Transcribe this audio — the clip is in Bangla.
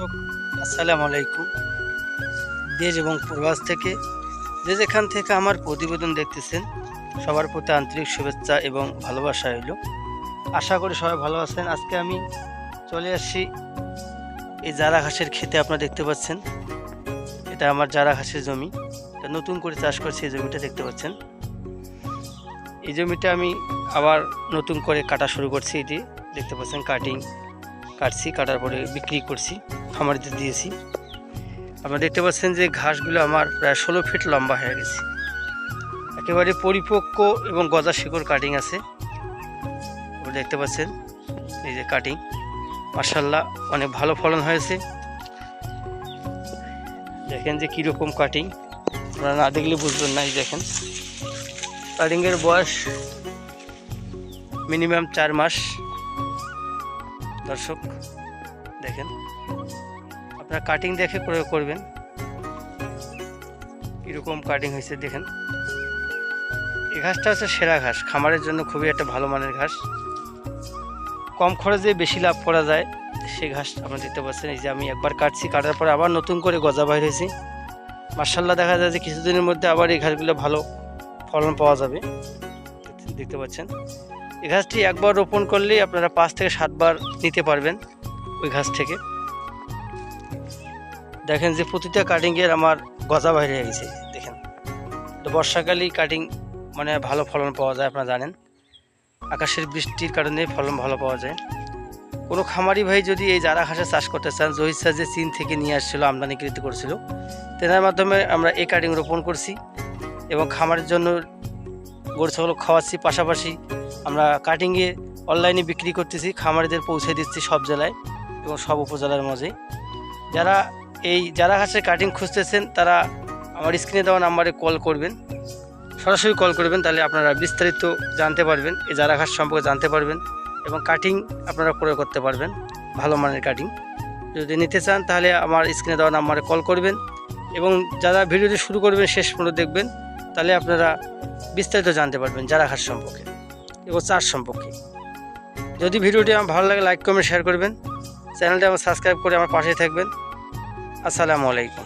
দর্শক আসসালামু আলাইকুম। দেশ এবং প্রবাস থেকে যে যেখান থেকে আমার প্রতিবেদন দেখতেছেন সবার প্রতি আন্তরিক শুভেচ্ছা এবং ভালোবাসা হইল। আশা করি সবাই ভালো আছেন। আজকে আমি চলে আসছি এই জারা ঘাসের ক্ষেতে। আপনারা দেখতে পাচ্ছেন এটা আমার জারা ঘাসের জমি। এটা নতুন করে চাষ করছি। এই জমিটা দেখতে পাচ্ছেন, এই জমিটা আমি আবার নতুন করে কাটা শুরু করছি। এটি দেখতে পাচ্ছেন কাটছি, কাটার পরে বিক্রি করছি, খামারিদের দিয়েছি। আপনারা দেখতে পাচ্ছেন যে ঘাসগুলো আমার প্রায় 16 ফিট লম্বা হয়ে গেছে, একেবারে পরিপক্ক এবং গজা শিকড় কাটিং আছে। আপনারা দেখতে পাচ্ছেন এই যে কাটিং, মাশাআল্লাহ অনেক ভালো ফলন হয়েছে। দেখেন যে কীরকম কাটিং, আপনারা না দেখলে বুঝবেন না। এই দেখেন কাটিংয়ের বয়স মিনিমাম 4 মাস। দর্শক দেখেন, আপনারা কাটিং দেখে প্রয়োগ করবেন। কীরকম কাটিং হয়েছে দেখেন। এই ঘাসটা হচ্ছে সেরা ঘাস, খামারের জন্য খুবই একটা ভালো মানের ঘাস, কম খরচে বেশি লাভ করা যায় সেই ঘাস। আপনারা দেখতে পাচ্ছেন এই যে আমি একবার কাটছি, কাটার পরে আবার নতুন করে গজা বাইর হয়েছে। মাশাআল্লাহ দেখা যায় যে কিছুদিনের মধ্যে আবার এই ঘাসগুলো ভালো ফলন পাওয়া যাবে। দেখতে পাচ্ছেন এই ঘাসটি একবার রোপণ করলেই আপনারা 5 থেকে 7 বার নিতে পারবেন ওই ঘাস থেকে। দেখেন যে প্রতিটা কাটিংয়ের আমার গজা বাইরে হয়ে গেছে। দেখেন বর্ষাকালেই কাটিং মানে ভালো ফলন পাওয়া যায়। আপনারা জানেন আকাশের বৃষ্টির কারণে ফলন ভালো পাওয়া যায়। কোনো খামারি ভাই যদি এই জারা ঘাসের চাষ করতে চান, জহির স্যার যে চীন থেকে নিয়ে আসছিল, আমদানিকৃত করছিল, তেনার মাধ্যমে আমরা এই কাটিং রোপণ করছি এবং খামারের জন্য গরু ছাগল খাওয়াচ্ছি। পাশাপাশি আমরা কাটিংয়ে অনলাইনে বিক্রি করতেছি, খামারিদের পৌঁছে দিচ্ছি সব জেলায় এবং সব উপজেলার মাঝে। যারা এই জারা ঘাসের কাটিং খুঁজতেছেন তারা আমার স্ক্রিনে দেওয়া নাম্বারে কল করবেন, সরাসরি কল করবেন, তাহলে আপনারা বিস্তারিত জানতে পারবেন, এই জারা ঘাস সম্পর্কে জানতে পারবেন এবং কাটিং আপনারা প্রয়োগ করতে পারবেন, ভালো মানের কাটিং। যদি নিতে চান তাহলে আমার স্ক্রিনে দেওয়া নাম্বারে কল করবেন এবং যারা ভিডিওটি শুরু করবেন শেষ পর্যন্ত দেখবেন, তাহলে আপনারা বিস্তারিত জানতে পারবেন জারা ঘাস সম্পর্কে এবং চাষ সম্পর্কে। যদি ভিডিওটি আমার ভালো লাগে লাইক কমেন্ট শেয়ার করবেন, চ্যানেলটি আমার সাবস্ক্রাইব করে আমার পাশে থাকবেন। আসসালামু আলাইকুম।